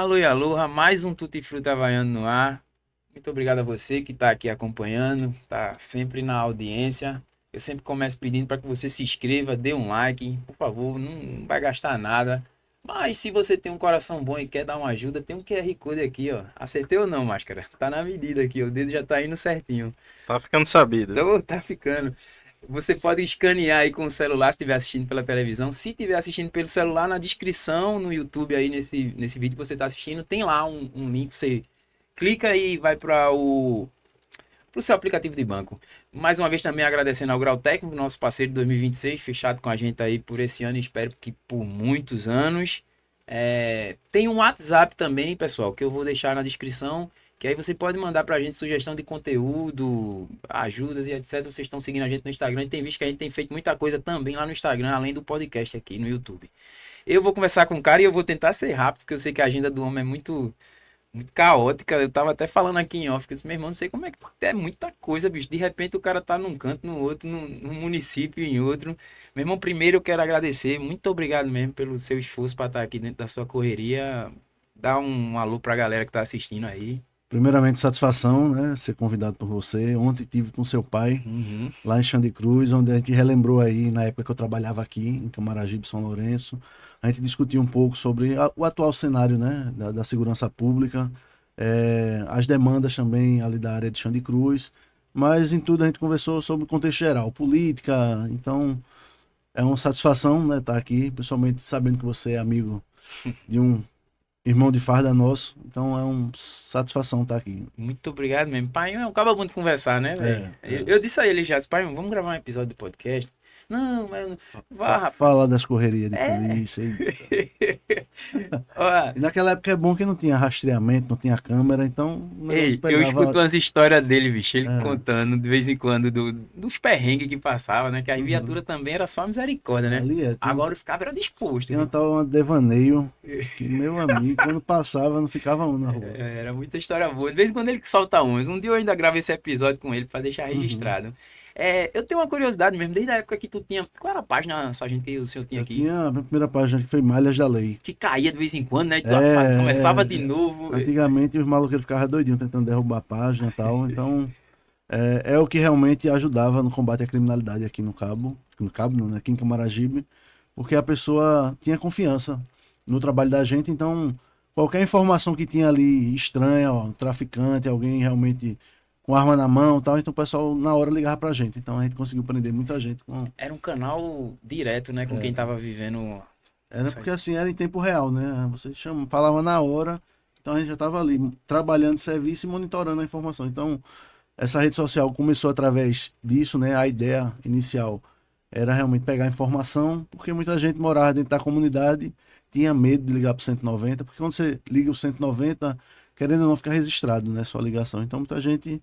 Alô e aloha, mais um Tutti Frutti Havaiano no ar. Muito obrigado a você que está aqui acompanhando, está sempre na audiência. Eu sempre começo pedindo para que você se inscreva, dê um like, por favor, não vai gastar nada. Mas se você tem um coração bom e quer dar uma ajuda, tem um QR Code aqui, ó. Acertei ou não, máscara? Tá na medida aqui, ó. O dedo já tá indo certinho. Tá ficando sabido. Então, tá ficando. Você pode escanear aí com o celular se estiver assistindo pela televisão. Se estiver assistindo pelo celular, na descrição no YouTube aí nesse vídeo que você está assistindo, tem lá um link. Você clica e vai para o seu aplicativo de banco. Mais uma vez também agradecendo ao Grau Técnico, nosso parceiro de 2026, fechado com a gente aí por esse ano e espero que por muitos anos. Tem um WhatsApp também, pessoal, que eu vou deixar na descrição, que aí você pode mandar pra gente sugestão de conteúdo, ajudas e etc. Vocês estão seguindo a gente no Instagram e tem visto que a gente tem feito muita coisa também lá no Instagram, além do podcast aqui no YouTube. Eu vou conversar com o cara e eu vou tentar ser rápido, porque eu sei que a agenda do homem é muito caótica. Eu tava até falando aqui em off, que eu disse, meu irmão, não sei como é que é muita coisa, bicho. De repente o cara tá num canto, no outro, num município, em outro. Meu irmão, primeiro eu quero agradecer. Muito obrigado mesmo pelo seu esforço para estar aqui dentro da sua correria. Dá um alô pra galera que tá assistindo aí. Primeiramente, satisfação, né, ser convidado por você. Ontem tive com seu pai, Uhum. lá em Xande Cruz, onde a gente relembrou aí, na época que eu trabalhava aqui, em Camaragibe, São Lourenço. A gente discutiu um pouco sobre o atual cenário, né, da segurança pública, as demandas também ali da área de Xande Cruz, mas em tudo a gente conversou sobre o contexto geral, política. Então, é uma satisfação, né, estar aqui, principalmente sabendo que você é amigo de um irmão de farda nosso. Então, é uma satisfação estar aqui. Muito obrigado mesmo. Pai, é um cabo bom de conversar, né, velho? Eu disse a ele já, pai, vamos gravar um episódio do podcast. Não, mas vá, rapaz. Falar das correrias de É. polícia. Eita. Ó, E naquela época é bom que não tinha rastreamento, não tinha câmera, então o negócio ei, eu escuto pegava. umas histórias dele, bicho, ele É, contando de vez em quando dos perrengues que passava, né? Que a uhum. viatura também era só misericórdia, né? Ali é. Agora os cabos eram dispostos, Tinha um viu? tal devaneio que, meu amigo, quando passava, não ficava um na rua. Era muita história boa. De vez em quando ele que solta uns. Um dia eu ainda gravo esse episódio com ele pra deixar Uhum. registrado. Eu tenho uma curiosidade mesmo, desde a época que tu tinha. Qual era a página, sargento, que o senhor tinha Eu aqui? tinha a minha primeira página que foi Malhas da Lei. Que caía de vez em quando, né? E tu começava de É, novo. antigamente os maloqueiros ficavam doidinhos tentando derrubar a página e tal. Então, é o que realmente ajudava no combate à criminalidade aqui no Cabo não, né? Aqui em Camaragibe, porque a pessoa tinha confiança no trabalho da gente. Então, qualquer informação que tinha ali estranha, ó, um traficante, alguém realmente com arma na mão e tal, então o pessoal na hora ligava pra gente. Então a gente conseguiu prender muita gente com. Era um canal direto, né? Com quem tava vivendo. Era essa- porque assim, era em tempo real, né? Você falava na hora, então a gente já estava ali trabalhando de serviço e monitorando a informação. Então, essa rede social começou através disso, né? A ideia inicial era realmente pegar informação, porque muita gente morava dentro da comunidade, tinha medo de ligar para o 190, porque quando você liga o 190, querendo ou não, fica registrado, né? Sua ligação. Então, muita gente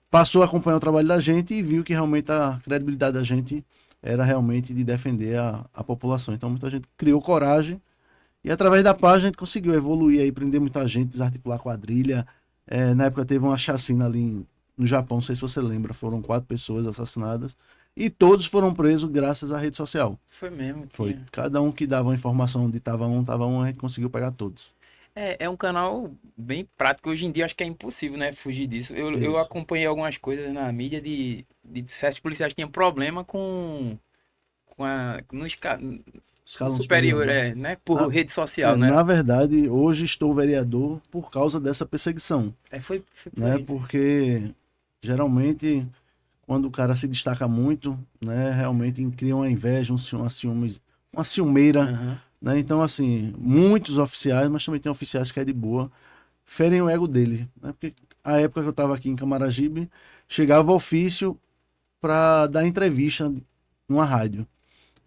passou a acompanhar o trabalho da gente e viu que realmente a credibilidade da gente era realmente de defender a população. Então, muita gente criou coragem e através da página a gente conseguiu evoluir aí, prender muita gente, desarticular quadrilha. Na época teve uma chacina ali no Japão, não sei se você lembra, foram 4 pessoas assassinadas e todos foram presos graças à rede social. Foi mesmo, Foi tinha. cada um que dava uma informação onde estava um, a gente conseguiu pegar todos. É um canal bem prático. Hoje em dia acho que é impossível, né, fugir disso. Eu Isso. acompanhei algumas coisas na mídia de certos policiais que tinham problema com a, no Escalão superior, superior, né? né? Por Na, rede social, né? na verdade, hoje estou vereador por causa dessa perseguição, Foi por né? aí. Porque geralmente quando o cara se destaca muito, né, realmente cria uma inveja, uma ciumeira, Aham. né? Então, assim, muitos oficiais, mas também tem oficiais que é de boa, ferem o ego dele, né? Porque a época que eu estava aqui em Camaragibe, chegava ofício para dar entrevista numa rádio.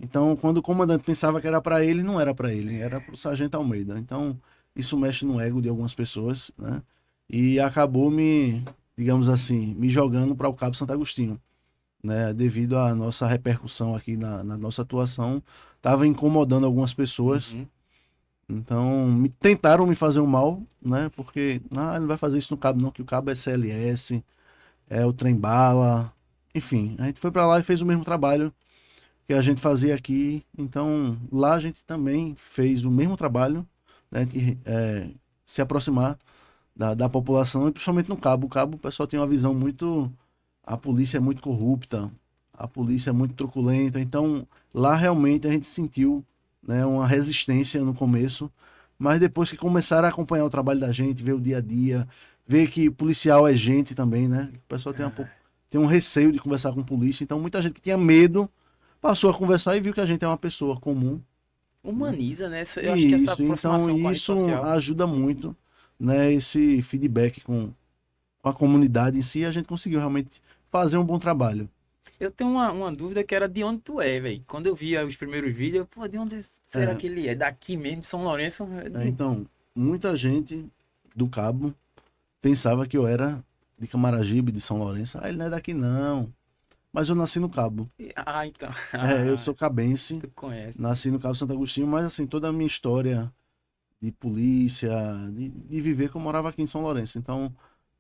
Então, quando o comandante pensava que era para ele, não era para ele, era para o sargento Almeida. Então, isso mexe no ego de algumas pessoas, né? E acabou digamos assim, me jogando para o Cabo Santo Agostinho, né? Devido à nossa repercussão aqui na nossa atuação, estava incomodando algumas pessoas. Uhum. Então, tentaram me fazer um mal, né? Porque, ele não vai fazer isso no Cabo não, que o Cabo é CLS, é o trem bala, enfim. A gente foi para lá e fez o mesmo trabalho que a gente fazia aqui. Então, lá a gente também fez o mesmo trabalho, né? A gente se aproximar da população, e principalmente no Cabo. O Cabo, o pessoal tem uma visão muito... A polícia é muito corrupta, a polícia é muito truculenta, então lá realmente a gente sentiu, né, uma resistência no começo, mas depois que começaram a acompanhar o trabalho da gente, ver o dia a dia, ver que policial é gente também, né? O pessoal tem um receio de conversar com polícia, então muita gente que tinha medo passou a conversar e viu que a gente é uma pessoa comum, né? Humaniza, né? Eu acho que E essa isso, então aproximação com a rede isso social. ajuda muito, né, esse feedback com a comunidade em si, a gente conseguiu realmente fazer um bom trabalho. Eu tenho uma dúvida que era de onde tu é, velho. Quando eu via os primeiros vídeos, eu, pô, de onde será É, que ele é? Daqui mesmo, de São Lourenço? então, muita gente do Cabo pensava que eu era de Camaragibe, de São Lourenço. Ah, ele não é daqui não. Mas eu nasci no Cabo. Ah, então. É, eu Ah, sou cabense, tu conhece. nasci no Cabo Santo Agostinho, mas assim, toda a minha história de polícia, de viver, que eu morava aqui em São Lourenço. Então,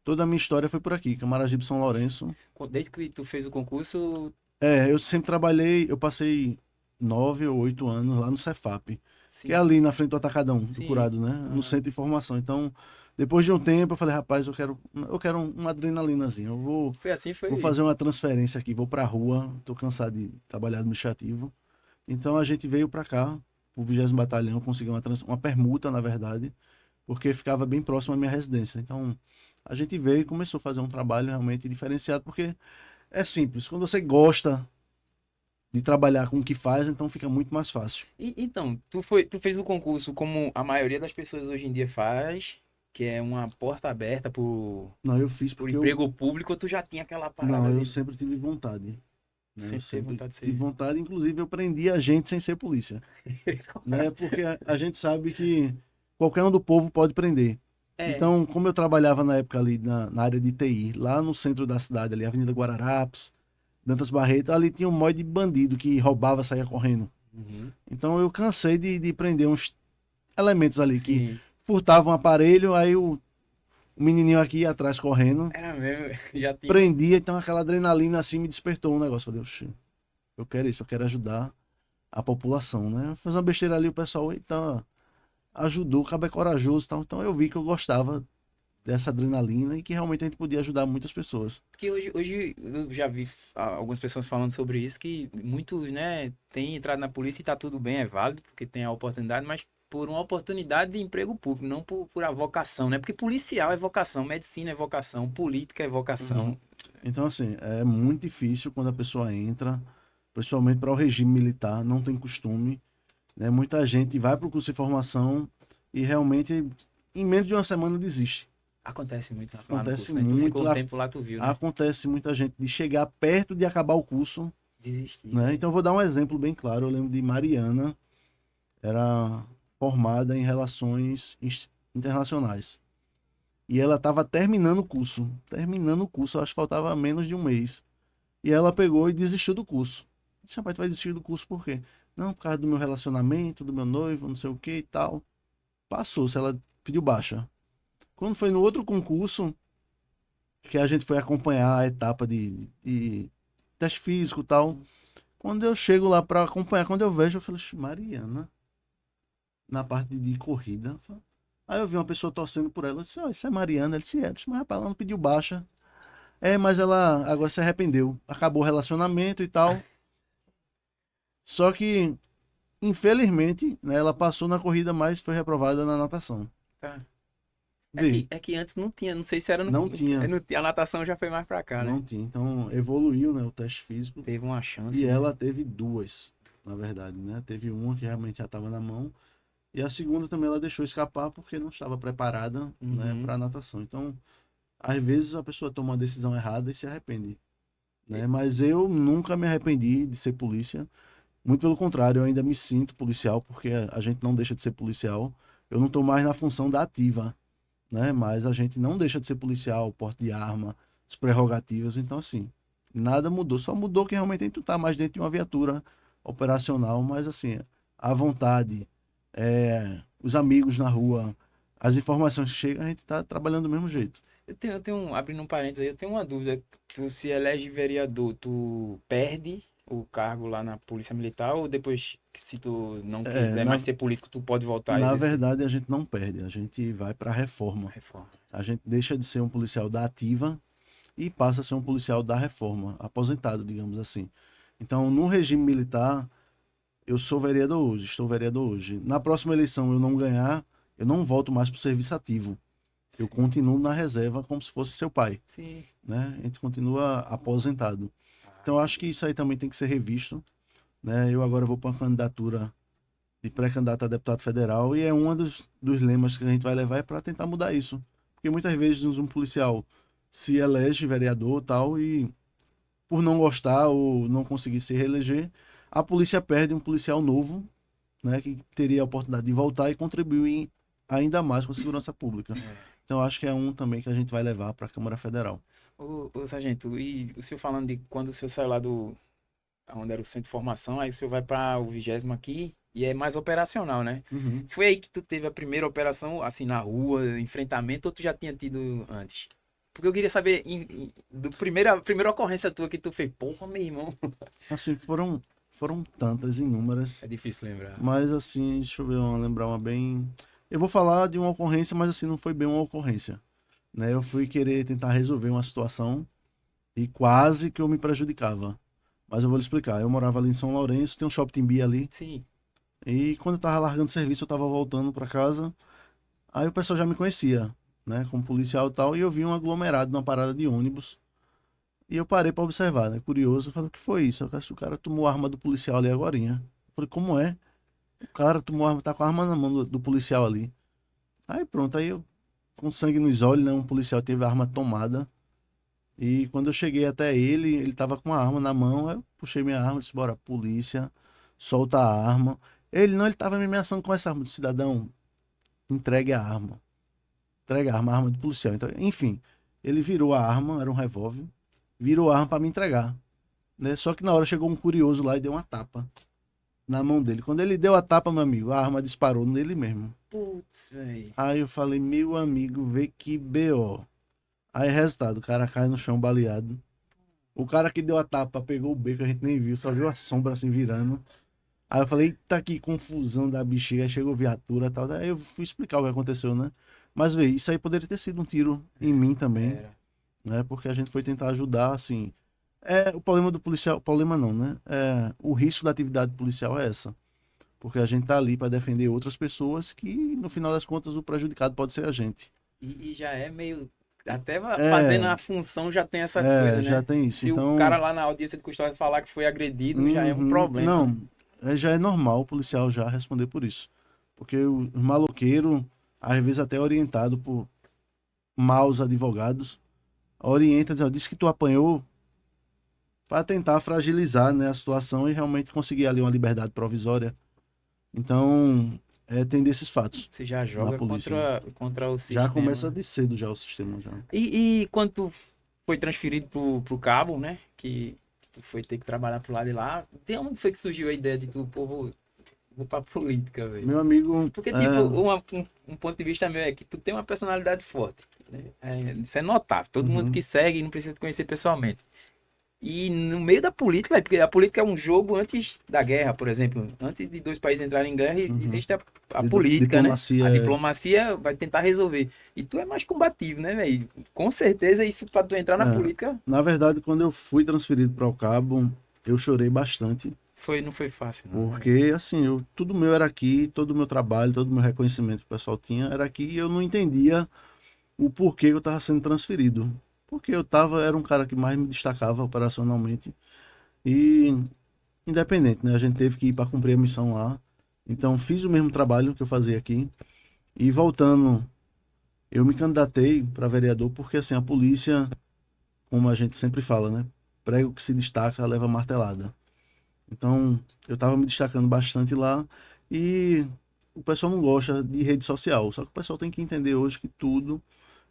toda a minha história foi por aqui, Camaragibe, São Lourenço. Desde que tu fez o concurso, É, eu sempre trabalhei, eu passei 9 ou 8 anos lá no Cefap, que é sim, ali na frente do Atacadão, do sim. Curado, né? No Aham. centro de informação. Então, depois de um tempo, eu falei, rapaz, eu quero uma adrenalinazinha. Foi assim, Vou foi. fazer uma transferência aqui, vou pra rua, tô cansado de trabalhar administrativo. Então a gente veio pra cá, o 20º Batalhão, conseguiu uma permuta, na verdade, porque ficava bem próximo à minha residência. Então, a gente veio e começou a fazer um trabalho realmente diferenciado, porque é simples, quando você gosta de trabalhar com o que faz, então fica muito mais fácil. Então, tu fez o concurso como a maioria das pessoas hoje em dia faz, que é uma porta aberta Não, eu fiz por porque eu. emprego público, ou tu já tinha aquela parada Não, eu de sempre tive vontade. Né? Eu sempre ter sempre vontade de tive servir? vontade, inclusive eu prendi a gente sem ser polícia. Né? Porque a gente sabe que qualquer um do povo pode prender. É, Então, como eu trabalhava na época ali na área de TI, lá no centro da cidade, ali, Avenida Guararapes, Dantas Barreto, ali tinha um monte de bandido que roubava, saía correndo. uhum, Então eu cansei de prender uns elementos ali que sim, furtavam um aparelho, aí o menininho aqui ia atrás correndo, era mesmo, já tinha. prendia, então aquela adrenalina assim me despertou um negócio. Falei, oxi, eu quero isso, eu quero ajudar a população, né? Fiz uma besteira ali, o pessoal, eita, ajudou, o cabo é corajoso e tal. Então eu vi que eu gostava dessa adrenalina e que realmente a gente podia ajudar muitas pessoas. Que hoje eu já vi algumas pessoas falando sobre isso, que muitos, né, têm entrado na polícia e tá tudo bem, é válido, porque tem a oportunidade, mas por uma oportunidade de emprego público, não por a vocação, né? Porque policial é vocação, medicina é vocação, política é Uhum. vocação. Então, assim, é muito difícil quando a pessoa entra, principalmente para o regime militar, não tem costume, né? Muita gente vai para o curso de formação e realmente, em menos de uma semana, desiste. Acontece muito isso lá no Acontece curso, né? Tu ficou muito, um tempo lá, tu viu, né? acontece muita gente de chegar perto de acabar o curso, Desistir, né? velho. Então, eu vou dar um exemplo bem claro. Eu lembro de Mariana, era formada em relações internacionais. E ela estava terminando o curso, acho que faltava menos de um mês. E ela pegou e desistiu do curso. Disse, rapaz, tu vai desistir do curso por quê? Não, por causa do meu relacionamento, do meu noivo, não sei o que e tal. Passou-se, ela pediu baixa. Quando foi no outro concurso, que a gente foi acompanhar a etapa de teste físico e tal. Quando eu chego lá para acompanhar, quando eu vejo, eu falo, Mariana, na parte de corrida. Aí eu vi uma pessoa torcendo por ela. Eu disse, isso é Mariana. Ele disse, é. Eu disse, mas rapaz, ela não pediu baixa. É, mas ela agora se arrependeu. Acabou o relacionamento e tal. Só que, infelizmente, né, ela passou na corrida, mas foi reprovada na natação. Tá. Vê, É que antes não tinha, não sei se era não tinha, a natação já foi mais pra cá, né? não tinha. Então, evoluiu, né, o teste físico. Teve uma E chance, né? ela teve duas, na verdade, né? Teve uma que realmente já estava na mão. E a segunda também ela deixou escapar porque não estava preparada, né, Uhum. para natação. Então, às vezes a pessoa toma uma decisão errada e se arrepende, né? Mas eu nunca me arrependi de ser polícia. Muito pelo contrário, eu ainda me sinto policial porque a gente não deixa de ser policial. Eu não estou mais na função da ativa, né? Mas a gente não deixa de ser policial, porte de arma, as prerrogativas. Então, assim, nada mudou. Só mudou que realmente a gente está mais dentro de uma viatura operacional, mas assim, a vontade, os amigos na rua, as informações que chegam, a gente está trabalhando do mesmo jeito. Abrindo um parênteses aí, eu tenho uma dúvida. Tu se elege vereador, tu perde o cargo lá na Polícia Militar ou depois, se tu não É, quiser mais ser político, tu pode voltar a na exercer? verdade, a gente não perde, a gente vai para a reforma. Reforma. A gente deixa de ser um policial da ativa e passa a ser um policial da reforma, aposentado, digamos assim. Então, no regime militar, eu sou vereador hoje, estou vereador hoje. Na próxima eleição eu não ganhar, eu não volto mais para o serviço ativo. Eu Sim. continuo na reserva como se fosse seu pai, Sim. né? A gente continua aposentado. Ah, Então, eu acho que entendi. isso aí também tem que ser revisto, né? Eu agora vou para uma candidatura de pré-candidato a deputado federal e é um dos lemas que a gente vai levar é para tentar mudar isso. Porque muitas vezes um policial se elege vereador tal e por não gostar ou não conseguir se reeleger, a polícia perde um policial novo, né, que teria a oportunidade de voltar e contribuir ainda mais com a segurança pública. É. Então acho que é um também que a gente vai levar para a Câmara Federal. Ô, sargento, e o senhor falando de quando o senhor saiu lá do, onde era o centro de formação, aí o senhor vai para o 20º aqui e é mais operacional, né? Uhum. Foi aí que tu teve a primeira operação, assim, na rua, enfrentamento, ou tu já tinha tido antes? Porque eu queria saber, do primeira ocorrência tua que tu fez, porra, meu irmão. Assim, foram tantas, inúmeras, É difícil lembrar. mas assim, deixa eu ver lembrar uma bem. Eu vou falar de uma ocorrência, mas assim, não foi bem uma ocorrência, né? Eu fui querer tentar resolver uma situação e quase que eu me prejudicava. Mas eu vou lhe explicar. Eu morava ali em São Lourenço, tem um shopping Timbi ali. Sim, E quando eu tava largando serviço, eu tava voltando para casa. Aí o pessoal já me conhecia, né? Como policial e tal. E eu vi um aglomerado numa parada de ônibus. E eu parei para observar, né? Curioso. Eu falei, o que foi isso? Eu acho que o cara tomou a arma do policial ali agorinha. Eu falei, como é? O cara tomou a arma, tá com a arma na mão do policial ali. Aí pronto, aí eu, com sangue nos olhos, né? Um policial teve a arma tomada. E quando eu cheguei até ele tava com a arma na mão. Aí eu puxei minha arma e disse, bora, polícia, solta a arma. Ele não, ele tava me ameaçando com essa arma do cidadão. Entregue a arma. Entregue a arma do policial. Enfim, ele virou a arma, era um revólver, virou a arma para me entregar. Né? Só que na hora chegou um curioso lá e deu uma tapa na mão dele. Quando ele deu a tapa, meu amigo, a arma disparou nele mesmo. putz, velho. Aí eu falei, meu amigo, vê que BO. Aí resultado, o cara cai no chão baleado. O cara que deu a tapa pegou o beco, a gente nem viu, só viu a sombra assim virando. Aí eu falei, eita, que confusão da bexiga. Aí chegou viatura e tal. Aí eu fui explicar o que aconteceu, né? Mas, vê, isso aí poderia ter sido um tiro em mim também, Era. né? Porque a gente foi tentar ajudar, assim. É, o problema do policial, problema não, né? É, o risco da atividade policial é essa. Porque a gente tá ali para defender outras pessoas que, no final das contas, o prejudicado pode ser a gente. E já é meio. Até fazendo É, a função já tem essas coisas, já né? tem isso. Se o cara Então, lá na audiência de custódia falar que foi agredido, já é um uhum, problema, né? não, já é normal o policial já responder por isso. Porque o maloqueiro, às vezes até orientado por maus advogados, orienta, diz que tu apanhou para tentar fragilizar, né, a situação e realmente conseguir ali uma liberdade provisória. Então, tem desses fatos Você já na joga polícia. contra o Já começa sistema. de cedo já o sistema já. E quando tu foi transferido pro Cabo, né? Que tu foi ter que trabalhar pro lado de lá, de onde foi que surgiu a ideia de tu, pô, vou pra política, velho? Meu amigo, Porque, tipo, um ponto de vista meu é que tu tem uma personalidade forte, né? Isso é notável. Todo mundo uhum, que segue não precisa te conhecer pessoalmente. E no meio da política, velho, porque a política é um jogo antes da guerra, por exemplo. Antes de dois países entrarem em guerra, uhum. existe a política, né? Diplomacia A diplomacia vai tentar resolver. E tu é mais combativo, né, velho? Com certeza isso pra tu entrar na política na verdade, quando eu fui transferido para o Cabo, eu chorei bastante, não foi fácil, não, velho. porque assim, tudo meu era aqui, todo o meu trabalho, todo o meu reconhecimento que o pessoal tinha era aqui e eu não entendia o porquê eu estava sendo transferido. Porque era um cara que mais me destacava operacionalmente e independente, né? A gente teve que ir para cumprir a missão lá. Então fiz o mesmo trabalho que eu fazia aqui e voltando, eu me candidatei para vereador porque assim, a polícia, como a gente sempre fala, né? Prego que se destaca leva martelada. Então, eu estava me destacando bastante lá e o pessoal não gosta de rede social. Só que o pessoal tem que entender hoje que tudo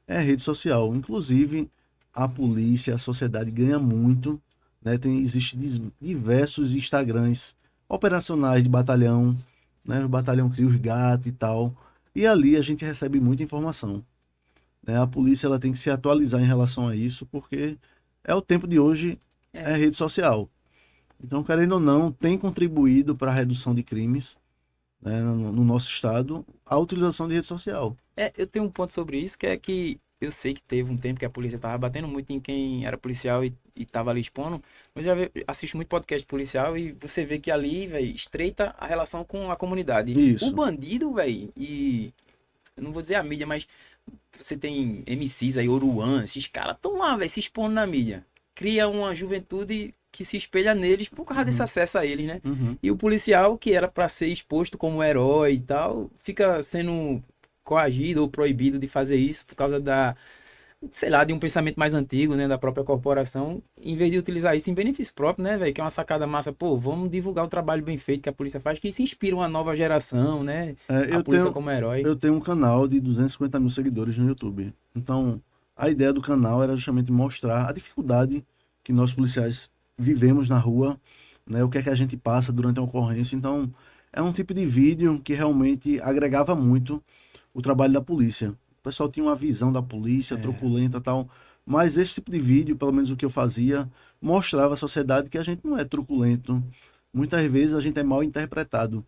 é rede social. Inclusive, a polícia, a sociedade ganha muito, né? Existem diversos Instagrams operacionais de batalhão, né? O batalhão cria os gatos e tal. E ali a gente recebe muita informação, né? A polícia ela tem que se atualizar em relação a isso, porque é o tempo de hoje, é É, rede social. Então, querendo ou não, tem contribuído para a redução de crimes, né, no nosso estado, a utilização de rede social. Eu tenho um ponto sobre isso, que é que eu sei que teve um tempo que a polícia tava batendo muito em quem era policial e tava ali expondo, mas assisto muito podcast policial e você vê que ali, velho, estreita a relação com a comunidade. O Isso. bandido, velho, e eu não vou dizer a mídia, mas você tem MCs aí, Oruan, esses caras estão lá, velho, se expondo na mídia. Cria uma juventude que se espelha neles por causa desse Uhum, acesso a eles, né? uhum. E o policial, que era para ser exposto como herói e tal, fica sendo coagido ou proibido de fazer isso por causa sei lá, de um pensamento mais antigo, né, da própria corporação, em vez de utilizar isso em benefício próprio, né, velho, que é uma sacada massa, pô, vamos divulgar o trabalho bem feito que a polícia faz, que se inspira uma nova geração, né, É, a polícia como herói. eu tenho um canal de 250 mil seguidores no YouTube. Então, a ideia do canal era justamente mostrar a dificuldade que nós policiais vivemos na rua, né? O que é que a gente passa durante a ocorrência. Então, é um tipo de vídeo que realmente agregava muito o trabalho da polícia. O pessoal tinha uma visão da polícia É, truculenta e tal, mas esse tipo de vídeo, pelo menos o que eu fazia, mostrava à sociedade que a gente não é truculento. Muitas vezes a gente é mal interpretado,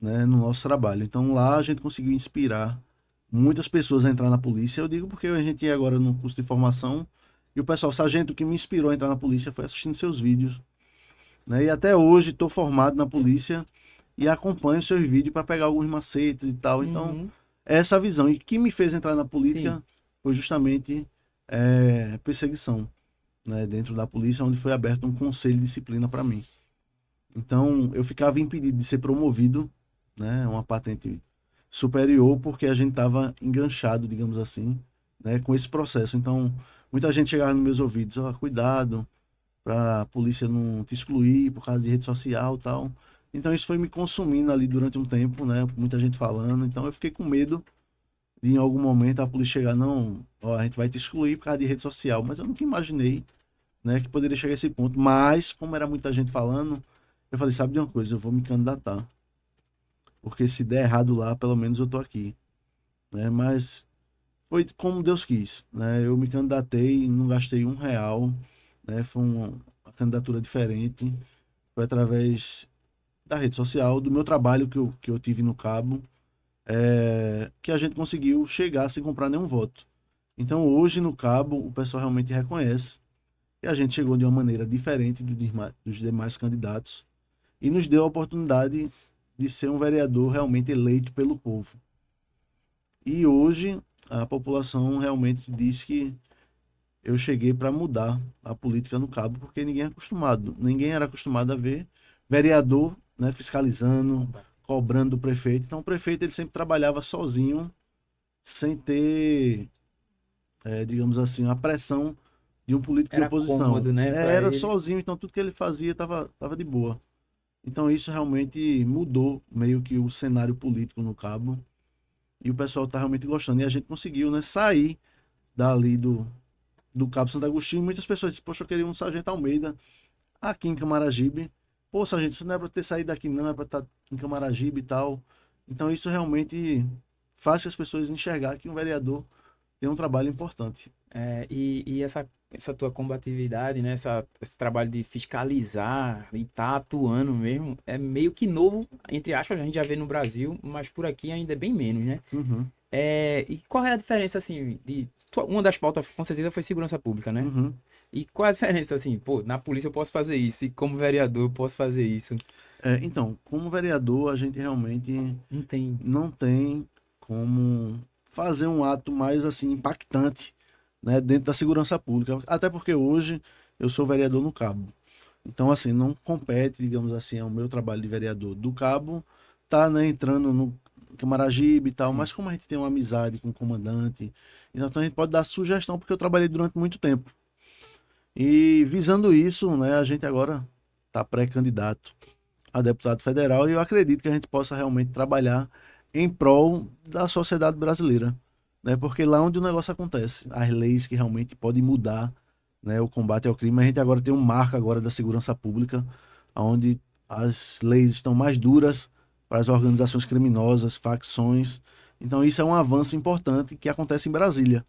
né, no nosso trabalho. Então lá a gente conseguiu inspirar muitas pessoas a entrar na polícia. Eu digo porque a gente ia agora no curso de formação e o pessoal, sargento, o que me inspirou a entrar na polícia foi assistindo seus vídeos, né? E até hoje estou formado na polícia e acompanho seus vídeos para pegar alguns macetes e tal. Então, uhum, é essa visão. E o que me fez entrar na sim, política foi justamente perseguição, né, dentro da polícia, onde foi aberto um conselho de disciplina para mim. Então, eu ficava impedido de ser promovido, né, uma patente superior, porque a gente estava enganchado, digamos assim, né, com esse processo. Então, muita gente chegava nos meus ouvidos, ó, cuidado, para a polícia não te excluir por causa de rede social e tal. Então, isso foi me consumindo ali durante um tempo, né, muita gente falando. Então, eu fiquei com medo de, em algum momento, a polícia chegar, não, ó, a gente vai te excluir por causa de rede social. Mas eu nunca imaginei, né, que poderia chegar a esse ponto. Mas, como era muita gente falando, eu falei, sabe de uma coisa, eu vou me candidatar. Porque se der errado lá, pelo menos eu tô aqui, né? Mas foi como Deus quis, né? Eu me candidatei, não gastei R$ 1, né? Foi uma candidatura diferente. Foi através da rede social, do meu trabalho que eu tive no Cabo, que a gente conseguiu chegar sem comprar nenhum voto. Então hoje no Cabo o pessoal realmente reconhece que a gente chegou de uma maneira diferente dos demais candidatos e nos deu a oportunidade de ser um vereador realmente eleito pelo povo. E hoje a população realmente diz que eu cheguei para mudar a política no Cabo, porque ninguém era acostumado a ver vereador, né, fiscalizando, cobrando do prefeito. Então o prefeito ele sempre trabalhava sozinho, sem ter, digamos assim, a pressão de um político de era oposição. cômodo, né, pra Era ele. sozinho, então tudo que ele fazia tava de boa. Então isso realmente mudou meio que o cenário político no Cabo. E o pessoal tá realmente gostando. E a gente conseguiu, né, sair dali do Cabo Santo Agostinho. E muitas pessoas dizem, poxa, eu queria um Sargento Almeida aqui em Camaragibe. Pô, Sargento, isso não é para ter saído daqui não, é para estar em Camaragibe e tal. Então isso realmente faz que as pessoas enxergar que um vereador tem um trabalho importante. E essa tua combatividade, né? Esse trabalho de fiscalizar e tá atuando mesmo, é meio que novo, entre aspas, a gente já vê no Brasil, mas por aqui ainda é bem menos, né? Uhum, E qual é a diferença, assim, uma das pautas, com certeza, foi segurança pública, né? uhum. E qual é a diferença, assim, pô, na polícia eu posso fazer isso, e como vereador eu posso fazer isso? Então, como vereador, a gente realmente Não tem. não tem como fazer um ato mais assim impactante, né, dentro da segurança pública. Até porque hoje eu sou vereador no Cabo. Então, assim, não compete, digamos assim, ao meu trabalho de vereador do Cabo, tá, né, entrando no Camaragibe e tal, Sim. mas como a gente tem uma amizade com o comandante, então a gente pode dar sugestão, porque eu trabalhei durante muito tempo. E visando isso, né, a gente agora está pré-candidato a deputado federal e eu acredito que a gente possa realmente trabalhar em prol da sociedade brasileira, né? Porque lá onde o negócio acontece, as leis que realmente podem mudar, né, o combate ao crime, a gente agora tem um marco agora da segurança pública, onde as leis estão mais duras para as organizações criminosas, facções. Então isso é um avanço importante que acontece em Brasília.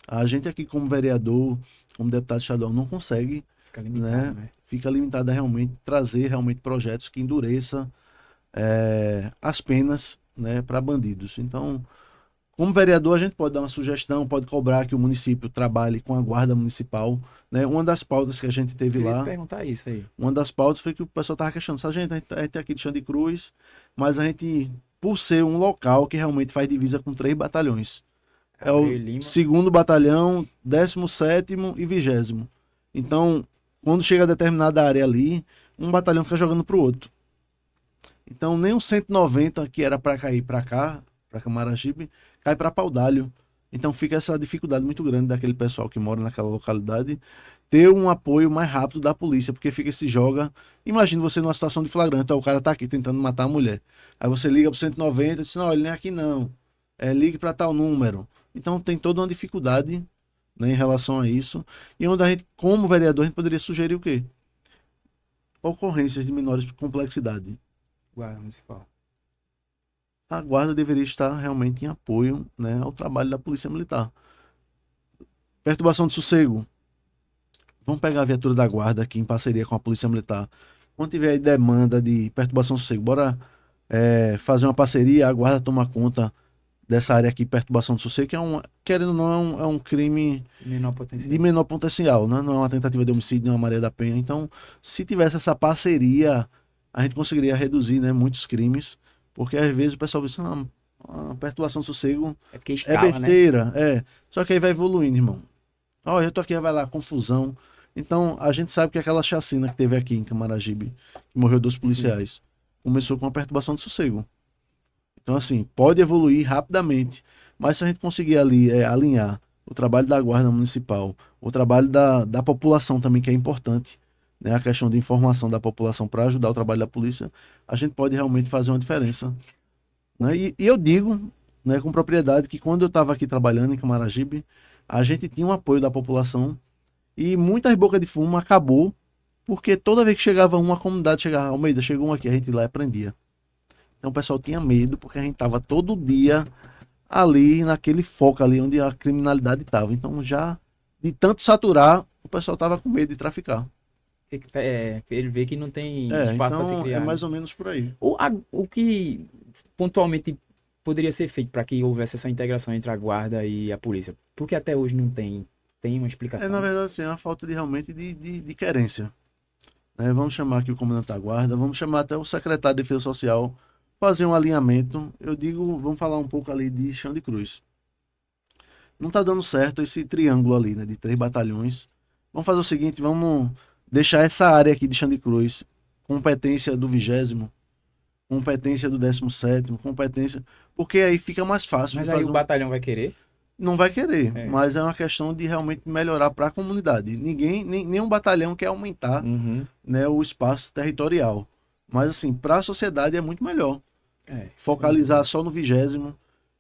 A gente aqui como vereador, como deputado estadual, não consegue Fica limitado, né? Fica limitada a realmente trazer realmente projetos que endureça as penas, né, para bandidos. Então, como vereador, a gente pode dar uma sugestão, pode cobrar que o município trabalhe com a guarda municipal, né? Uma das pautas que a gente teve Eu ia te lá, perguntar isso aí. uma das pautas foi que o pessoal estava questionando, a gente é aqui de Xande Cruz, mas a gente, por ser um local que realmente faz divisa com 3 batalhões, é Abreu o e Lima. 2º batalhão, 17º e 20º. Então, quando chega a determinada área ali, um batalhão fica jogando pro outro. Então, nem o 190 que era para cair para cá, para Camaragibe, cai para Paudalho. Então, fica essa dificuldade muito grande daquele pessoal que mora naquela localidade ter um apoio mais rápido da polícia, porque fica se joga. Imagina você numa situação de flagrante, ó, o cara tá aqui tentando matar a mulher. Aí você liga pro 190 e diz: não, ele nem é aqui não. Ligue para tal número. Então, tem toda uma dificuldade, né, em relação a isso. E onde a gente, como vereador, a gente poderia sugerir o quê? Ocorrências de menores complexidade. Guarda Municipal. A guarda deveria estar realmente em apoio, né, ao trabalho da Polícia Militar. Perturbação de sossego. Vamos pegar a viatura da guarda aqui em parceria com a Polícia Militar. Quando tiver aí demanda de perturbação de sossego, bora fazer uma parceria, a guarda toma conta dessa área aqui, perturbação de sossego, que querendo ou não, é um crime Menor de potencial. menor potencial, né? Não é uma tentativa de homicídio, não é uma Maria da Penha. Então, se tivesse essa parceria, a gente conseguiria reduzir, né, muitos crimes, porque às vezes o pessoal pensa, a perturbação de sossego É porque é escala, né? besteira, Só que aí vai evoluindo, irmão. Ó, eu tô aqui, vai lá, confusão. Então, a gente sabe que aquela chacina que teve aqui em Camaragibe, que morreu 2 Sim. policiais, começou com uma perturbação de sossego. Então, assim, pode evoluir rapidamente, mas se a gente conseguir ali alinhar o trabalho da Guarda Municipal, o trabalho da população também, que é importante, né, a questão de informação da população para ajudar o trabalho da polícia, a gente pode realmente fazer uma diferença. Né? E eu digo, né, com propriedade que quando eu estava aqui trabalhando em Camaragibe, a gente tinha um apoio da população e muitas bocas de fumo acabou, porque toda vez que chegava uma comunidade, chegava, Almeida, chegou um aqui, a gente ia lá e prendia. Então o pessoal tinha medo, porque a gente tava todo dia ali naquele foco ali onde a criminalidade estava. Então já de tanto saturar, o pessoal tava com medo de traficar. Ele vê que não tem espaço para se Então é criar, né? mais ou menos por aí. O que pontualmente poderia ser feito para que houvesse essa integração entre a guarda e a polícia? Porque até hoje não tem. Tem uma Na explicação? verdade, assim, é uma falta de realmente de querência. Né? Vamos chamar aqui o comandante da guarda, vamos chamar até o secretário de Defesa Social, fazer um alinhamento. Eu digo, vamos falar um pouco ali de Chão de Cruz. Não tá dando certo esse triângulo ali, né, de 3 batalhões. Vamos fazer o seguinte, vamos deixar essa área aqui de Xande Cruz, competência do 20º, competência do 17º, competência, porque aí fica mais fácil de Mas aí fazer o um... batalhão vai querer? Não vai querer, É. mas é uma questão de realmente melhorar para a comunidade. Ninguém, nenhum batalhão quer aumentar, Uhum. né, o espaço territorial. Mas assim, para a sociedade é muito melhor Sem focalizar dúvida. só no 20º,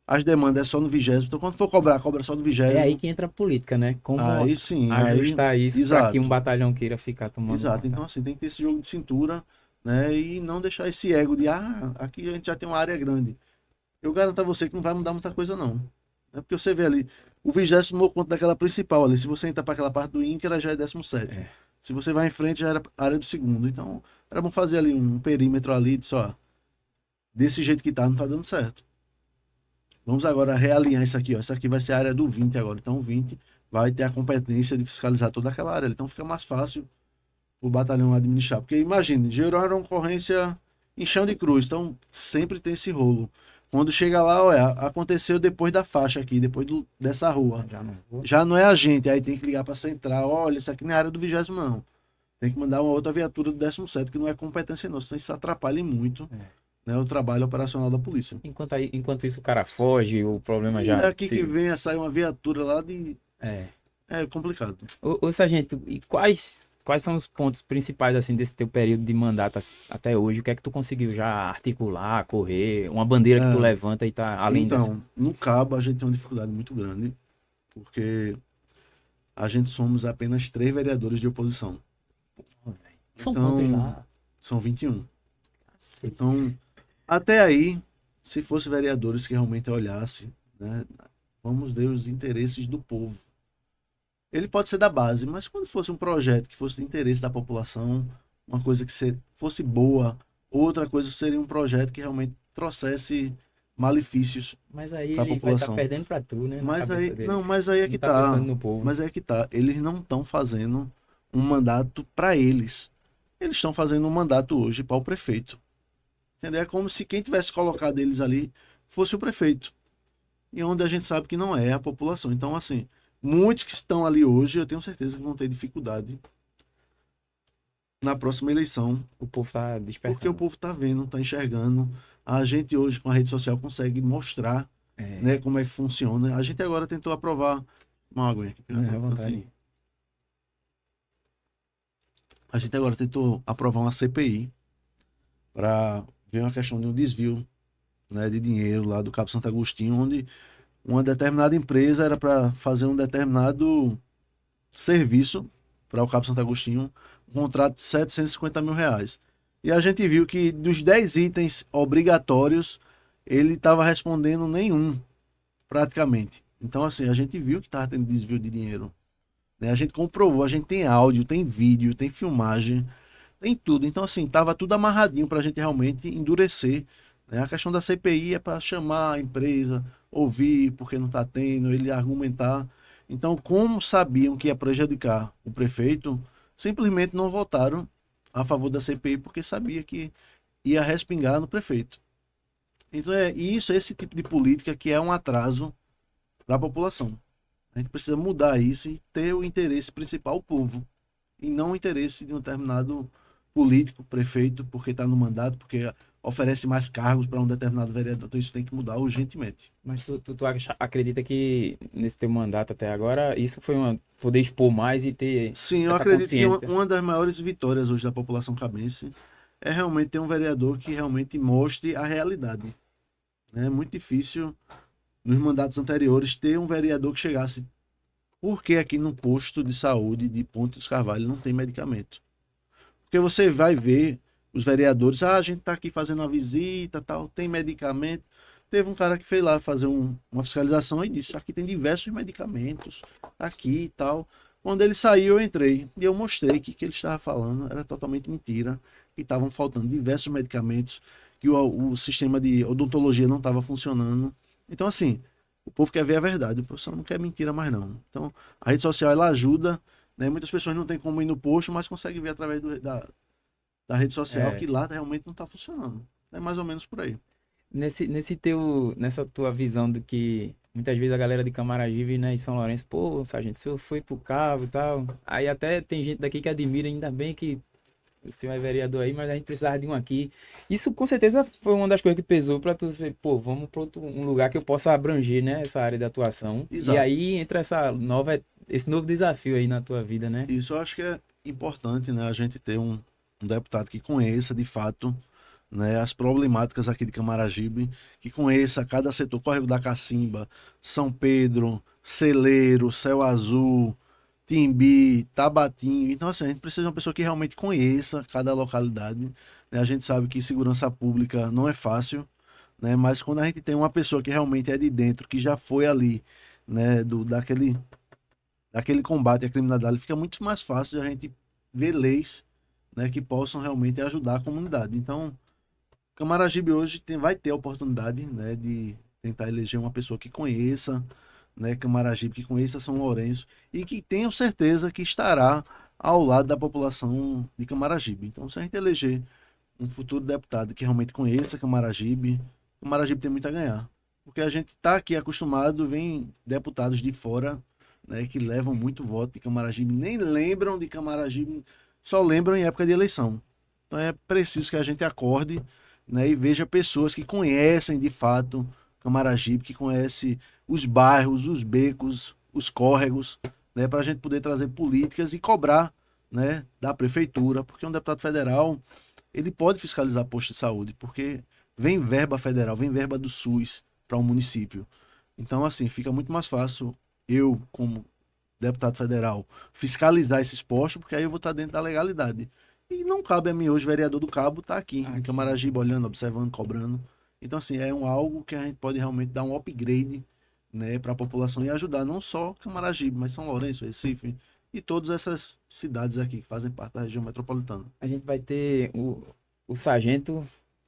as demandas é só no 20º. Então quando for cobrar, cobra só no É aí 20º. que entra a política, né? Como Aí sim, aí. ajustar isso para que um Exato, batalhão queira ficar tomando exato. conta. Então, assim, tem que ter esse jogo de cintura, né? E não deixar esse ego de, aqui a gente já tem uma área grande. Eu garanto a você que não vai mudar muita coisa, não. É porque você vê ali, o 20º tomou conta daquela principal ali. Se você entrar para aquela parte do INCRA, já é 17º. É. Se você vai em frente, já era a área do segundo. Então, era bom fazer ali um perímetro ali de só. Desse jeito que tá, não tá dando certo. Vamos agora realinhar isso aqui, ó. Isso aqui vai ser a área do 20 agora. Então, o 20 vai ter a competência de fiscalizar toda aquela área. Então, fica mais fácil o batalhão administrar. Porque imagine, gerou uma ocorrência em Chão de Cruz, então sempre tem esse rolo. Quando chega lá, olha, aconteceu depois da faixa aqui, depois dessa rua. Já não vou. Já não é a gente, aí tem que ligar para central, olha, isso aqui não é área do 20º não. Tem que mandar uma outra viatura do 17º, que não é competência nossa, senão isso atrapalha muito, É. né, o trabalho operacional da polícia. Enquanto isso o cara foge, o problema E já daqui que se. vem, sai uma viatura lá de... É. É complicado. Ô, sargento, e quais são os pontos principais assim desse teu período de mandato até hoje? O que é que tu conseguiu já articular, correr? Uma bandeira que tu É, levanta e tá além dessa? então, no Cabo a gente tem uma dificuldade muito grande, porque a gente somos apenas 3 vereadores de oposição. Pô, velho. São quantos Então, lá? são 21. Cacete. Então, até aí, se fosse vereadores que realmente olhassem, né, vamos ver os interesses do povo. Ele pode ser da base, mas quando fosse um projeto que fosse de interesse da população, uma coisa que fosse boa, outra coisa seria um projeto que realmente trouxesse malefícios Mas aí para a ele vai estar população. perdendo pra tu, né? Na Mas cabeça aí, dele. não, mas aí é Não que tá pensando tá. no povo. Mas aí é que tá. Eles não estão fazendo um mandato para eles. Eles estão fazendo um mandato hoje para o prefeito. Entendeu? É como se quem tivesse colocado eles ali fosse o prefeito. E onde a gente sabe que não é a população. Então, assim, muitos que estão ali hoje, eu tenho certeza que vão ter dificuldade na próxima eleição, O povo tá porque o despertando. povo está vendo, está enxergando. A gente hoje com a rede social consegue mostrar, É, né, como é que funciona. A gente agora tentou aprovar uma água aqui, não é à assim. vontade. A gente agora tentou aprovar uma CPI para ver uma questão de um desvio, né, de dinheiro lá do Cabo Santo Agostinho, onde uma determinada empresa era para fazer um determinado serviço para o Cabo Santo Agostinho, um contrato de R$ 750 mil. E a gente viu que dos 10 itens obrigatórios, ele estava respondendo nenhum, praticamente. Então, assim, a gente viu que estava tendo desvio de dinheiro. Né? A gente comprovou, a gente tem áudio, tem vídeo, tem filmagem, tem tudo. Então, assim, estava tudo amarradinho para a gente realmente endurecer. Né? A questão da CPI é para chamar a empresa, ouvir porque não está tendo, ele argumentar. Então, como sabiam que ia prejudicar o prefeito, simplesmente não votaram a favor da CPI porque sabia que ia respingar no prefeito. Então, é isso, esse tipo de política que é um atraso para a população. A gente precisa mudar isso e ter o interesse principal, o povo, e não o interesse de um determinado político, prefeito, porque está no mandato, porque oferece mais cargos para um determinado vereador. Então isso tem que mudar urgentemente. Mas acredita que nesse teu mandato até agora, isso foi uma poder expor mais e ter Sim, eu essa acredito que consciência? uma das maiores vitórias hoje da população cabense é realmente ter um vereador que realmente mostre a realidade. É muito difícil, nos mandatos anteriores, ter um vereador que chegasse. Por que aqui no posto de saúde de Ponte dos Carvalho não tem medicamento? Porque você vai ver os vereadores, a gente está aqui fazendo uma visita, tal, tem medicamento. Teve um cara que foi lá fazer uma fiscalização e disse: aqui tem diversos medicamentos, aqui e tal. Quando ele saiu, eu entrei e eu mostrei que o que ele estava falando era totalmente mentira, que estavam faltando diversos medicamentos, que o sistema de odontologia não estava funcionando. Então, assim, o povo quer ver a verdade, o povo não quer mentira mais não. Então, a rede social ela ajuda, né? Muitas pessoas não têm como ir no posto, mas conseguem ver através da rede social É, que lá realmente não está funcionando. É mais ou menos por aí. nessa tua visão do que muitas vezes a galera de Camaragibe, né, em São Lourenço, pô, sargento, o senhor foi pro cabo e tal. Aí até tem gente daqui que admira, ainda bem que o senhor é vereador aí, mas a gente precisava de um aqui. Isso com certeza foi uma das coisas que pesou pra tu ser, pô, vamos pra um lugar que eu possa abranger, né, essa área de atuação. E Exato. aí entra esse novo desafio aí na tua vida, né? Isso eu acho que é importante, né? A gente ter um deputado que conheça de fato, né, as problemáticas aqui de Camaragibe, que conheça cada setor, Córrego da Cacimba, São Pedro, Celeiro, Céu Azul, Timbi, Tabatinho. Então, assim, a gente precisa de uma pessoa que realmente conheça cada localidade. Né? A gente sabe que segurança pública não é fácil, né? Mas quando a gente tem uma pessoa que realmente é de dentro, que já foi ali, né, daquele combate à criminalidade, fica muito mais fácil de a gente ver leis, né, que possam realmente ajudar a comunidade. Então, Camaragibe hoje vai ter a oportunidade, né, de tentar eleger uma pessoa que conheça, né, Camaragibe, que conheça São Lourenço e que tenha certeza que estará ao lado da população de Camaragibe. Então, se a gente eleger um futuro deputado que realmente conheça Camaragibe tem muito a ganhar. Porque a gente está aqui acostumado, vem deputados de fora, né, que levam muito voto de Camaragibe, nem lembram de Camaragibe, só lembram em época de eleição. Então é preciso que a gente acorde, né, e veja pessoas que conhecem de fato Camaragibe, que conhecem os bairros, os becos, os córregos, né, para a gente poder trazer políticas e cobrar, né, da prefeitura, porque um deputado federal ele pode fiscalizar posto de saúde, porque vem verba federal, vem verba do SUS para um município. Então, assim, fica muito mais fácil eu, como deputado federal, fiscalizar esses postos, porque aí eu vou estar dentro da legalidade. E não cabe a mim hoje, vereador do Cabo, estar aqui em Aqui, né? Camaragibe, olhando, observando, cobrando. Então, assim, é algo que a gente pode realmente dar um upgrade, né, para a população e ajudar não só Camaragibe, mas São Lourenço, Recife e todas essas cidades aqui que fazem parte da região metropolitana. A gente vai ter o sargento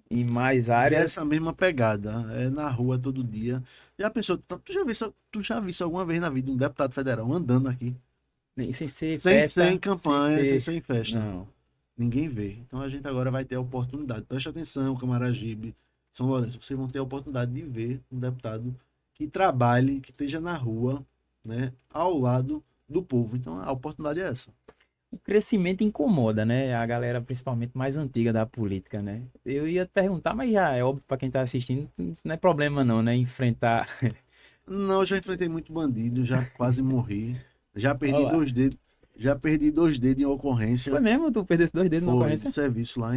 em mais áreas. Dessa mesma pegada, é na rua todo dia. Já pensou, tu já viu isso alguma vez na vida um deputado federal andando aqui? Sem ser Sem ser em festa, sem campanha, sem ser. ser em festa. Não. Ninguém vê. Então a gente agora vai ter a oportunidade. Preste atenção, Camaragibe, São Lourenço. Vocês vão ter a oportunidade de ver um deputado que trabalhe, que esteja na rua, né, ao lado do povo. Então a oportunidade é essa. O crescimento incomoda, né? A galera, principalmente mais antiga da política, né? Eu ia te perguntar, mas já é óbvio para quem tá assistindo, isso não é problema não, né? Enfrentar. Não, eu já enfrentei muito bandido, já quase morri. Já perdi Olha lá. dois dedos. Já perdi 2 dedos em Foi ocorrência. mesmo? Tu perdesse 2 dedos na Foi de ocorrência? serviço lá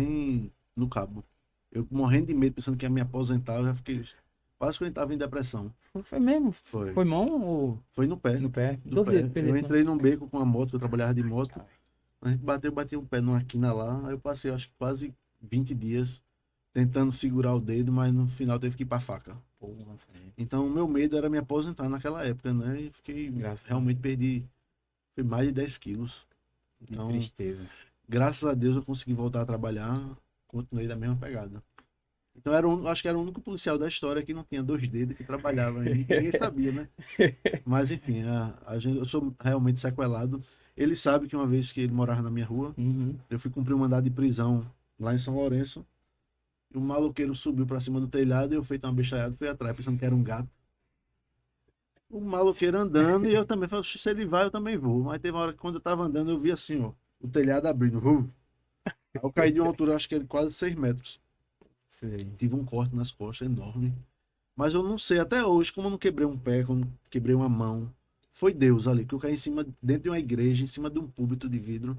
no Cabo. Eu morrendo de medo, pensando que ia me aposentar, eu já fiquei. Quase que eu estava em depressão. Foi mesmo? Foi. Foi mão ou Foi no pé. no pé? No 2 dedos pé. Eu perdesse, não. entrei num beco com a moto, que eu trabalhava de moto. A gente bati o pé numa quina lá. Aí eu passei, acho que quase 20 dias tentando segurar o dedo, mas no final teve que ir pra faca. Pô, nossa, Então o meu medo era me aposentar naquela época, né? E fiquei. graças a Deus. Realmente perdi. Foi mais de 10 quilos. Que Então, tristeza. graças a Deus eu consegui voltar a trabalhar. Continuei da mesma pegada. Então acho que era o único policial da história que não tinha 2 dedos, que trabalhava ainda, que ninguém sabia, né? Mas enfim, eu sou realmente sequelado. Ele sabe que uma vez que ele morava na minha rua, Uhum. eu fui cumprir um mandado de prisão lá em São Lourenço. E um maloqueiro subiu pra cima do telhado e eu feito uma bicharada, fui atrás, pensando que era um gato. O maloqueiro andando e eu também falei, se ele vai, eu também vou. Mas teve uma hora que quando eu tava andando, eu vi assim, ó, o telhado abrindo. Aí eu caí de uma altura, acho que ele quase 6 metros. Isso aí. Tive um corte nas costas enorme. Mas eu não sei até hoje como eu não quebrei um pé, como quebrei uma mão. Foi Deus ali, que eu caí em cima, dentro de uma igreja, em cima de um púlpito de vidro.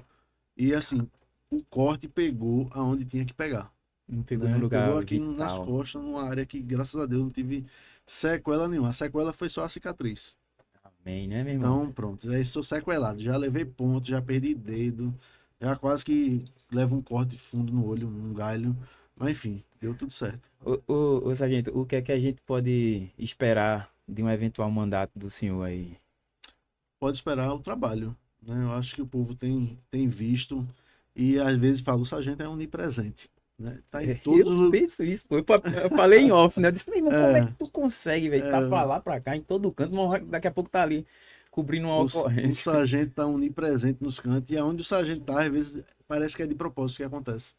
E assim, o corte pegou aonde tinha que pegar. Não pegou no Né? Pegou lugar aqui nas vital. costas, numa área que, graças a Deus, não tive sequela nenhuma. A sequela foi só a cicatriz. Amém, né, meu irmão? Então, pronto. Aí sou sequelado. Já levei ponto, já perdi dedo. Já quase que levo um corte fundo no olho, um galho. Mas enfim, deu tudo certo. Ô, sargento, o que é que a gente pode esperar de um eventual mandato do senhor aí? Pode esperar o trabalho. Né? Eu acho que o povo tem visto e às vezes fala, o sargento é onipresente. Né? Tá em todos Eu os lugares. penso isso, pô. Eu falei em off, né? Eu disse, meu irmão, como é que É, tu consegue, velho? Tá pra é, lá, pra cá, em todo canto, mas daqui a pouco tá ali cobrindo uma o ocorrência. sargento tá onipresente nos cantos e aonde o sargento tá, às vezes parece que é de propósito que acontece.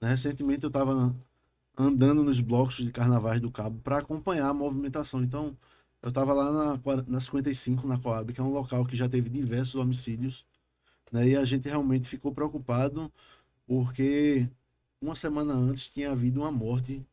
Né? Recentemente eu estava andando nos blocos de carnavais do Cabo para acompanhar a movimentação. Então, eu estava lá na 55, na Coab, que é um local que já teve diversos homicídios, né? E a gente realmente ficou preocupado porque uma semana antes tinha havido uma morte,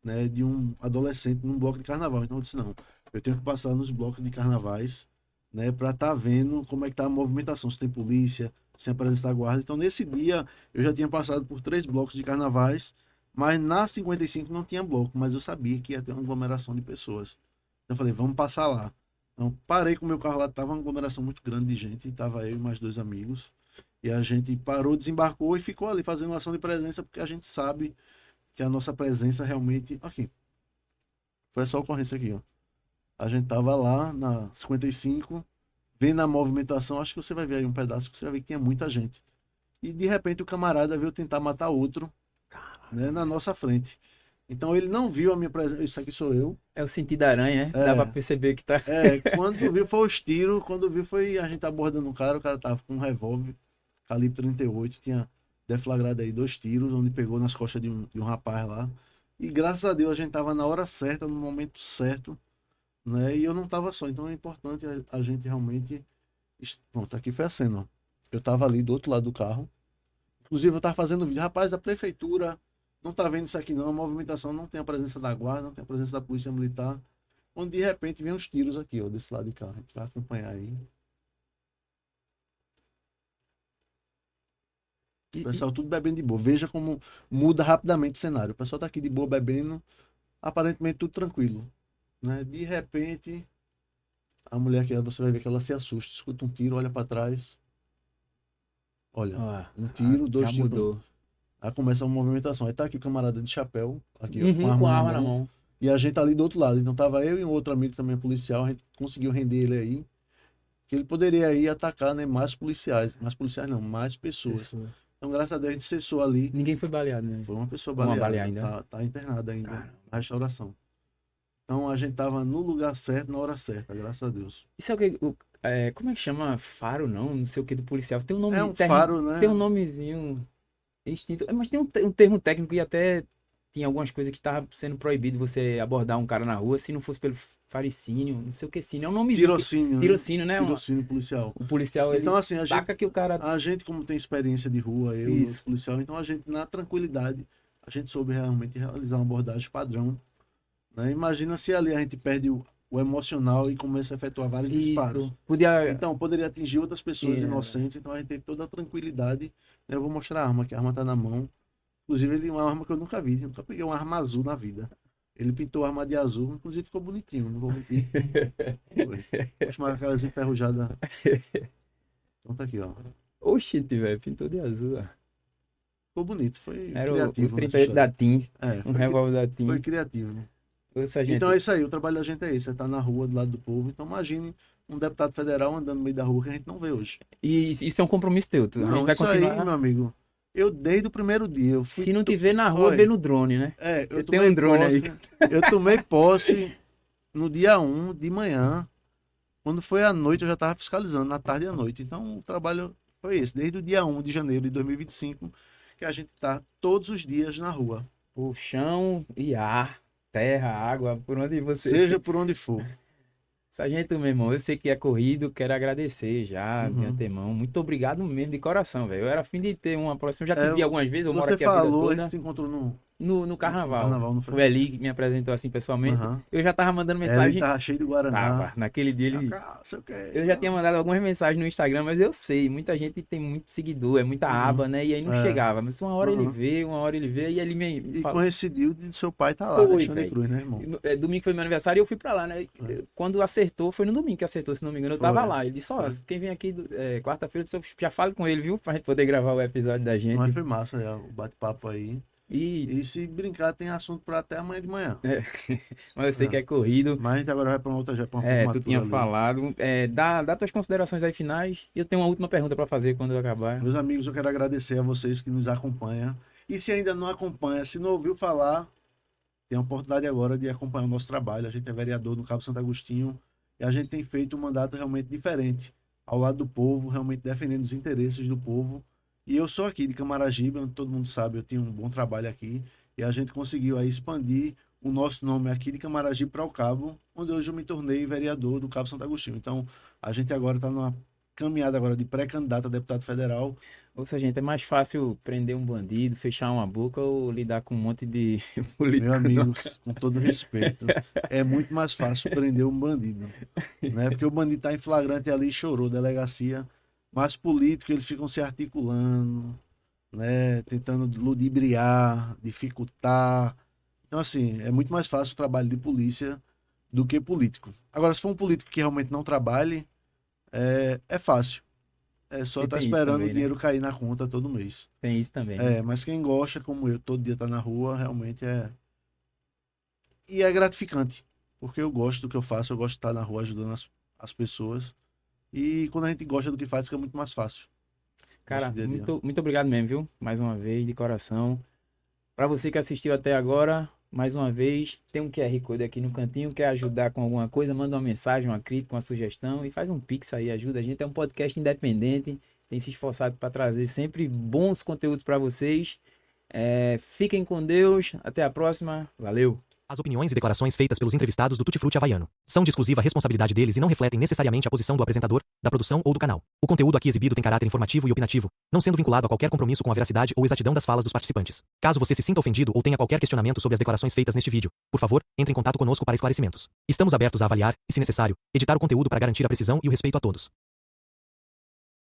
né, de um adolescente num bloco de carnaval. Então eu disse, não, eu tenho que passar nos blocos de carnavais, né, para estar vendo como é que tá a movimentação, se tem polícia, se tem a presença da guarda. Então nesse dia eu já tinha passado por 3 blocos de carnavais, mas na 55 não tinha bloco, mas eu sabia que ia ter uma aglomeração de pessoas. Então eu falei, vamos passar lá. Então parei com o meu carro lá, tava uma aglomeração muito grande de gente, tava eu e mais 2 amigos. E a gente parou, desembarcou e ficou ali fazendo uma ação de presença, porque a gente sabe que a nossa presença realmente. Aqui, foi essa ocorrência aqui, ó. A gente tava lá na 55, vendo a movimentação. Acho que você vai ver aí um pedaço que você vai ver que tinha muita gente. E de repente o camarada veio tentar matar outro, né, na nossa frente. Então ele não viu a minha presença. Isso aqui sou eu. É o sentido da aranha, é? Dá pra É, perceber que tá. quando viu foi os tiros. Quando viu foi a gente abordando o cara tava com um revólver, calibre 38, tinha deflagrado aí 2 tiros, onde pegou nas costas de um rapaz lá. E graças a Deus a gente tava na hora certa, no momento certo, né? E eu não tava só. Então é importante a gente realmente. Pronto, aqui foi a cena, ó. Eu tava ali do outro lado do carro. Inclusive eu tava fazendo vídeo, rapaz, da prefeitura não tá vendo isso aqui não, a movimentação não tem a presença da guarda, não tem a presença da polícia militar. Onde de repente vem os tiros aqui, ó, desse lado de cá. A gente vai acompanhar aí. O E, e- pessoal tudo bebendo de boa. Veja como muda rapidamente o cenário. O pessoal tá aqui de boa bebendo, aparentemente tudo tranquilo, né? De repente, a mulher que você vai ver que ela se assusta, escuta um tiro, olha para trás, olha, ó, um tiro, já 2 tiros. mudou. Aí começa uma movimentação. Aí tá aqui o camarada de chapéu, aqui ó, com a Uhum, com arma a na arma na mão. mão. E a gente ali do outro lado. Então tava eu e um outro amigo também policial, a gente conseguiu render ele aí. Que ele poderia aí atacar, né, mais policiais não, mais pessoas. Pessoa. Então, graças a Deus, a gente cessou ali. Ninguém foi baleado, né? Foi uma pessoa Uma baleada, baleada ainda. tá internada ainda Caramba. na restauração. Então, a gente tava no lugar certo, na hora certa, graças a Deus. Isso é o que. Como é que chama? Faro, não? Não sei o que do policial. Tem um nome. É um faro, né? Tem um nomezinho extinto. Mas tem um termo técnico e até tinha algumas coisas que estava sendo proibido você abordar um cara na rua se não fosse pelo faricínio, não sei o que cínio. É um nomezinho. Tirocínio, né? Tirocínio, né? Tirocínio policial. O policial, ele Então, assim, saca que o cara. a gente, como tem experiência de rua, eu e Isso. o policial, então a gente, na tranquilidade, a gente soube realmente realizar uma abordagem padrão. Né? Imagina se ali a gente perde o emocional e começa a efetuar vários disparos. Isso. Podia. Então, poderia atingir outras pessoas É. inocentes, então a gente teve toda a tranquilidade. Né? Eu vou mostrar a arma, que a arma tá na mão. Inclusive, ele é uma arma que eu nunca vi, eu nunca peguei uma arma azul na vida. Ele pintou a arma de azul, inclusive ficou bonitinho, não vou mentir. Vou chamar aquelas enferrujadas. Então tá aqui, ó. Oxente, velho, pintou de azul. Ó. Ficou bonito, foi Era o criativo. 38 da TIM. É, Um revólver da TIM. foi criativo. Ô, sargento. Então é isso aí, o trabalho da gente é esse, é estar na rua, do lado do povo. Então imagine um deputado federal andando no meio da rua que a gente não vê hoje. E isso é um compromisso teu. A gente Não, vai isso continuar. aí, meu amigo. Eu, desde o primeiro dia, eu fui... Se não te ver na rua, Olha, vê no drone, né? É, Eu tenho um drone aí. Eu tomei posse no dia 1 de manhã. Quando foi à noite, eu já estava fiscalizando, na tarde e à noite. Então, o trabalho foi esse. Desde o dia 1 de janeiro de 2025, que a gente está todos os dias na rua. O chão e ar, terra, água, por onde você... Seja por onde for. Sargento, meu irmão, eu sei que é corrido, quero agradecer já de Uhum. antemão. Muito obrigado mesmo, de coração, velho. Eu era a fim de ter uma próxima, eu já te vi algumas vezes, eu moro Você aqui a vida falou, a toda. gente se encontrou no No carnaval. carnaval, não foi? Foi ali que me apresentou assim pessoalmente. Aham. Eu já tava mandando Ele mensagem. tava cheio de Guaraná. Tava. Naquele dia ele. Sei o quê. Eu já tinha mandado algumas mensagens no Instagram, mas eu sei, muita gente tem muito seguidor, é muita aba, né? E aí não É. chegava. Mas uma hora ele Uhum. vê, uma hora ele vê, e ele me E fala. coincidiu de seu pai estar lá, Foi, Alexandre velho. Cruz, né, irmão? Domingo foi meu aniversário e eu fui pra lá, né? Quando acertou, foi no domingo que acertou, se não me engano, eu Foi. tava lá. Ele disse, ó, Foi. quem vem aqui quarta-feira, já fale com ele, viu? Pra gente poder gravar o episódio da gente. Mas foi massa já, o bate-papo aí. E. E se brincar, tem assunto para até amanhã de manhã. Mas eu sei que é corrido. Mas a gente agora vai para outra, já para uma Tu formatura tinha ali. falado. Dá tuas considerações aí finais. E eu tenho uma última pergunta pra fazer quando eu acabar. Meus amigos, eu quero agradecer a vocês que nos acompanham. E se ainda não acompanha, se não ouviu falar, tem a oportunidade agora de acompanhar o nosso trabalho. A gente é vereador no Cabo Santo Agostinho e a gente tem feito um mandato realmente diferente, ao lado do povo, realmente defendendo os interesses do povo. E eu sou aqui de Camaragibe, onde todo mundo sabe, eu tenho um bom trabalho aqui. E a gente conseguiu aí expandir o nosso nome aqui de Camaragibe para o Cabo, onde hoje eu me tornei vereador do Cabo Santo Agostinho. Então, a gente agora está numa caminhada agora de pré-candidato a deputado federal. Ou seja, gente, é mais fácil prender um bandido, fechar uma boca ou lidar com um monte de político. Meu amigo, com todo respeito, é muito mais fácil prender um bandido, né? Porque o bandido está em flagrante ali, chorou, delegacia. Mas políticos, eles ficam se articulando, né? Tentando ludibriar, dificultar. Então, assim, é muito mais fácil o trabalho de polícia do que político. Agora, se for um político que realmente não trabalhe, é fácil. É só E estar tem isso esperando também, o dinheiro cair na conta todo mês. Tem isso também, né? Mas quem gosta, como eu, todo dia tá na rua, realmente é. E é gratificante, porque eu gosto do que eu faço, eu gosto de estar na rua ajudando as pessoas. E quando a gente gosta do que faz, fica muito mais fácil. Cara, Nosso dia a dia. muito obrigado mesmo, viu? Mais uma vez, de coração. Pra você que assistiu até agora, mais uma vez, tem um QR Code aqui no cantinho, quer ajudar com alguma coisa, manda uma mensagem, uma crítica, uma sugestão e faz um pix aí, ajuda a gente. É um podcast independente, tem se esforçado para trazer sempre bons conteúdos para vocês. Fiquem com Deus, até a próxima, valeu! As opiniões e declarações feitas pelos entrevistados do Tutti Frutti Havaiano são de exclusiva responsabilidade deles e não refletem necessariamente a posição do apresentador, da produção ou do canal. O conteúdo aqui exibido tem caráter informativo e opinativo, não sendo vinculado a qualquer compromisso com a veracidade ou exatidão das falas dos participantes. Caso você se sinta ofendido ou tenha qualquer questionamento sobre as declarações feitas neste vídeo, por favor, entre em contato conosco para esclarecimentos. Estamos abertos a avaliar e, se necessário, editar o conteúdo para garantir a precisão e o respeito a todos.